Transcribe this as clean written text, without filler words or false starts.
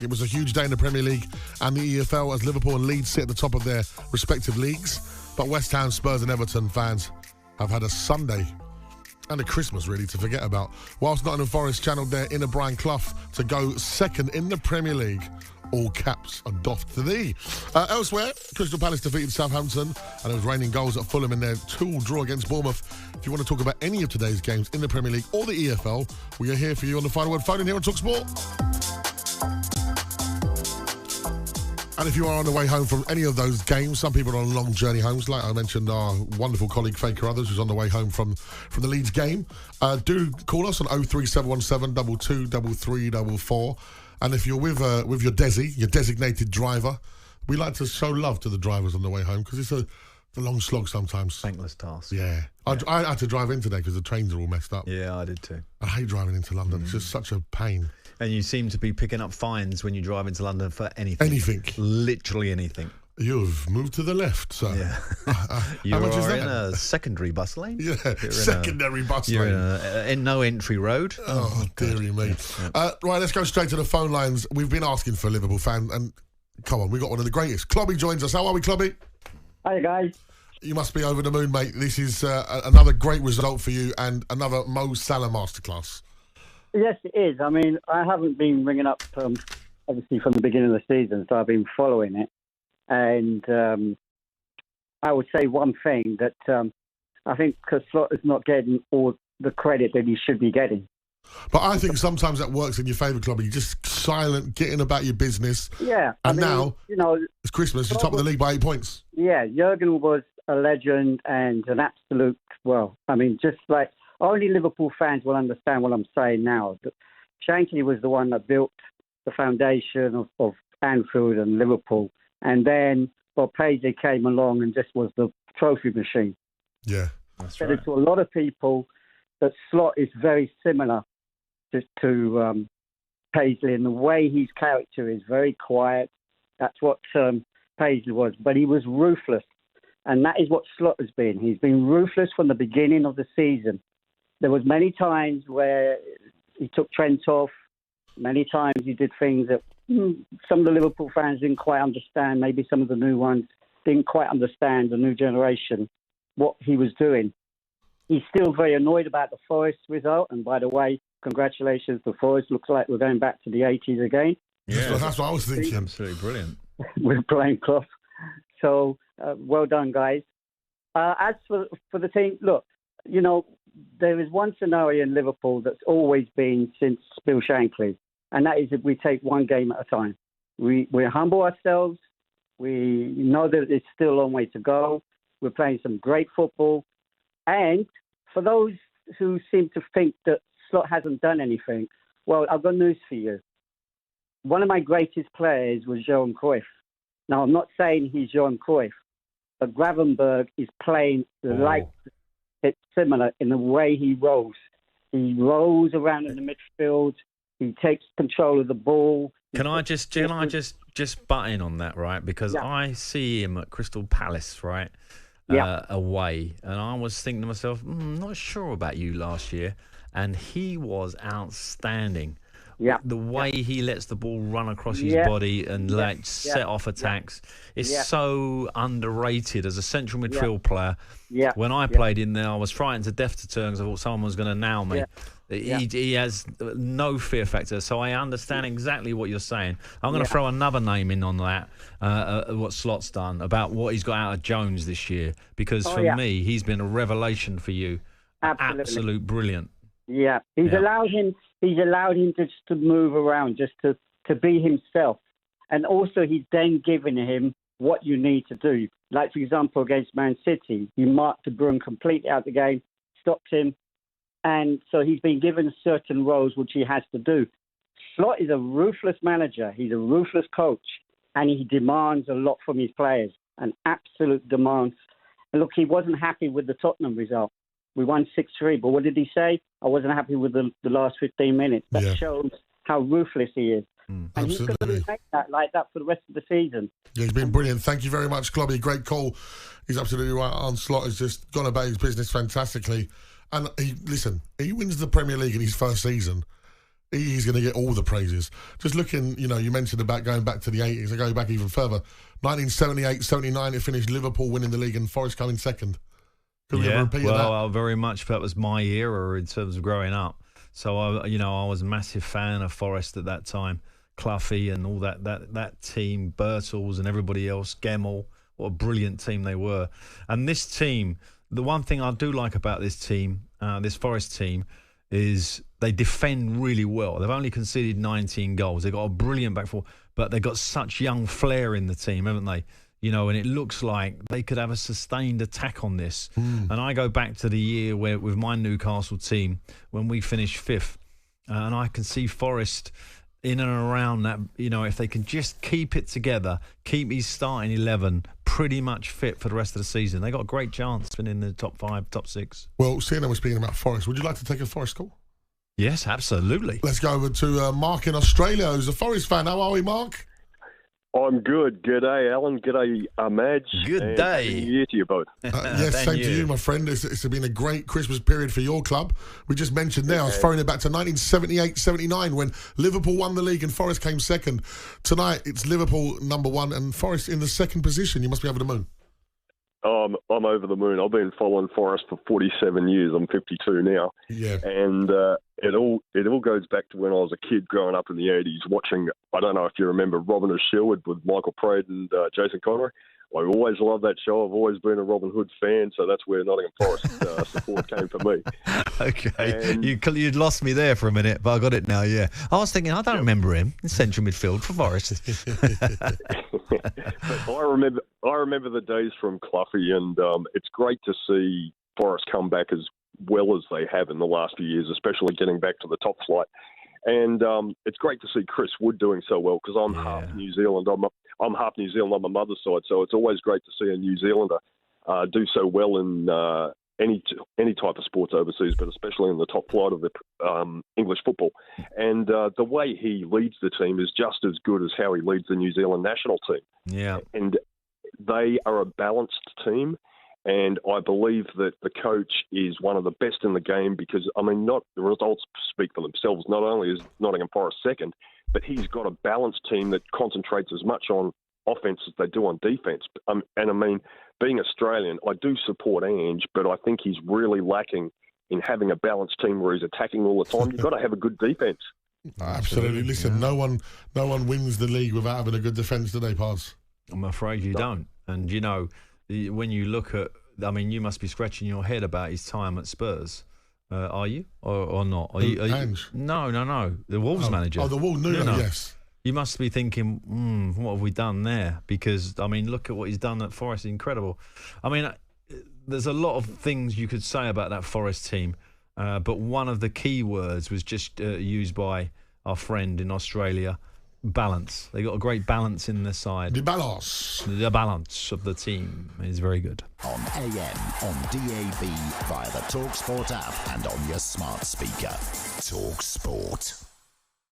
It was a huge day in the Premier League and the EFL as Liverpool and Leeds sit at the top of their respective leagues. But West Ham, Spurs and Everton fans have had a Sunday and a Christmas, really, to forget about. Whilst Nottingham Forest channeled their inner Brian Clough to go second in the Premier League, all caps are doffed to thee. Elsewhere, Crystal Palace defeated Southampton and it was raining goals at Fulham in their 2-2 draw against Bournemouth. If you want to talk about any of today's games in the Premier League or the EFL, we are here for you on the Final Word phone in here on talkSPORT. And if you are on the way home from any of those games, some people are on long journey homes, like I mentioned our wonderful colleague Faye Carruthers, who's on the way home from the Leeds game. Do call us on 03717 22 3344. And if you're with your designated driver, we like to show love to the drivers on the way home because it's a long slog sometimes. Thankless task. Yeah. I had to drive in today because the trains are all messed up. Yeah, I did too. I hate driving into London. It's just such a pain. And you seem to be picking up fines when you drive into London for anything. Anything. Literally anything. You've moved to the left, so. Yeah. How much is that? You're in a secondary bus lane. Yeah, secondary bus lane. You're in no entry road. Oh, dearie me. Yeah. Right, let's go straight to the phone lines. We've been asking for a Liverpool fan, and come on, we got one of the greatest. Clobby joins us. How are we, Clobby? Hi, guys. You must be over the moon, mate. This is another great result for you and another Mo Salah masterclass. Yes, it is. I mean, I haven't been ringing up, obviously, from the beginning of the season, so I've been following it. And I would say one thing, that I think Slot is not getting all the credit that he should be getting. But I think sometimes that works in your favour, Clobby. You're just silent, getting about your business. Yeah. And now, it's Christmas, you're top of the league by 8 points. Yeah, Jurgen was a legend and an absolute, just like, only Liverpool fans will understand what I'm saying now. Shankly was the one that built the foundation of Anfield and Liverpool. And then Bob Paisley came along and just was the trophy machine. Yeah, that's right. right. To a lot of people, that Slot is very similar to Paisley, and the way his character is very quiet. That's what Paisley was. But he was ruthless. And that is what Slot has been. He's been ruthless from the beginning of the season. There was many times where he took Trent off. Many times he did things that some of the Liverpool fans didn't quite understand. Maybe some of the new ones didn't quite understand, the new generation, what he was doing. He's still very annoyed about the Forest result. And by the way, congratulations to Forest. Looks like we're going back to the 80s again. Yeah, that's what I was thinking. Absolutely brilliant. With Brian Clough. So, well done, guys. As for the team, look, there is one scenario in Liverpool that's always been since Bill Shankly, and that is that we take one game at a time. We humble ourselves. We know that it's still a long way to go. We're playing some great football. And for those who seem to think that Slot hasn't done anything, well, I've got news for you. One of my greatest players was Johan Cruyff. Now, I'm not saying he's Johan Cruyff, but Gravenberch is playing like it's similar in the way he rolls. He rolls around in the midfield. He takes control of the ball. Can I just butt in on that, right? Because I see him at Crystal Palace, right, away, and I was thinking to myself, not sure about you last year, and he was outstanding. Yeah, the way he lets the ball run across his body and set off attacks is so underrated as a central midfield player. Yeah. When I played in there, I was frightened to death to turn because I thought someone was going to nail me. Yeah. He has no fear factor, so I understand exactly what you're saying. I'm going to throw another name in on that, what Slot's done, about what he's got out of Jones this year, because for me, he's been a revelation for you. Absolutely. Absolute brilliant. Yeah, he's allowed him just to move around, just to be himself. And also he's then given him what you need to do. Like, for example, against Man City, he marked De Bruyne completely out of the game, stopped him. And so he's been given certain roles which he has to do. Slot is a ruthless manager. He's a ruthless coach. And he demands a lot from his players, an absolute demands. And look, he wasn't happy with the Tottenham result. We won 6-3, but what did he say? I wasn't happy with the last 15 minutes. That shows how ruthless he is. And he's going to make that like that for the rest of the season. Yeah, he's been brilliant. Thank you very much, Clobby. Great call. He's absolutely right. Arne Slot has just gone about his business fantastically. And he wins the Premier League in his first season. He's going to get all the praises. Just looking, you mentioned about going back to the 80s. I go back even further. 1978-79, it finished Liverpool winning the league and Forest coming second. Could we have a repeat of that? Very much. That was my era in terms of growing up. So, I was a massive fan of Forest at that time. Cloughie and all that team, Birtles and everybody else, Gemmell. What a brilliant team they were. And this team, the one thing I do like about this team, this Forest team, is they defend really well. They've only conceded 19 goals. They've got a brilliant back four, but they've got such young flair in the team, haven't they? And it looks like they could have a sustained attack on this. And I go back to the year where with my Newcastle team, when we finished fifth, and I can see Forest in and around that, if they can just keep it together, keep his starting 11 pretty much fit for the rest of the season, they got a great chance of being in the top 5, top 6. Well, seeing that we're speaking about Forest, would you like to take a Forest call? Yes, absolutely. Let's go over to Mark in Australia, who's a Forest fan. How are we, Mark? I'm good. G'day, Alan. G'day, Madge. Good day. Happy New Year to you both. Yes, same to you, my friend. It's been a great Christmas period for your club. We just mentioned there, I was throwing it back to 1978-79 when Liverpool won the league and Forest came second. Tonight, it's Liverpool number 1 and Forest in the second position. You must be over the moon. I'm over the moon. I've been following Forest for 47 years. I'm 52 now. Yeah. And it all goes back to when I was a kid growing up in the 80s watching, I don't know if you remember, Robin Hood Sherwood with Michael Praed and Jason Connery. I always loved that show. I've always been a Robin Hood fan, so that's where Nottingham Forest support came for me. Okay. You'd lost me there for a minute, but I got it now, yeah. I was thinking, I don't remember him in central midfield for Forest. But I remember the days from Cloughie, and it's great to see Forest come back as well as they have in the last few years, especially getting back to the top flight. And it's great to see Chris Wood doing so well because I'm half New Zealand. I'm half New Zealand on my mother's side, so it's always great to see a New Zealander do so well in any type of sports overseas, but especially in the top flight of the English football. And the way he leads the team is just as good as how he leads the New Zealand national team. Yeah. And they are a balanced team. And I believe that the coach is one of the best in the game because, not the results speak for themselves. Not only is Nottingham Forest second, but he's got a balanced team that concentrates as much on offense as they do on defence. Being Australian, I do support Ange, but I think he's really lacking in having a balanced team where he's attacking all the time. You've got to have a good defence. Absolutely. Listen, no one wins the league without having a good defence, do they, Paz? I'm afraid you don't. And, when you look at, you must be scratching your head about his time at Spurs. Are you? Or not? Are you, No. The Wolves manager. Oh, the Wolves, Nuno, yes. You must be thinking, what have we done there? Because, look at what he's done at Forest. Incredible. There's a lot of things you could say about that Forest team, but one of the key words was just used by our friend in Australia, balance. They got a great balance in the side. The balance of the team is very good. On AM, on DAB, via the talkSPORT app and on your smart speaker. talkSPORT.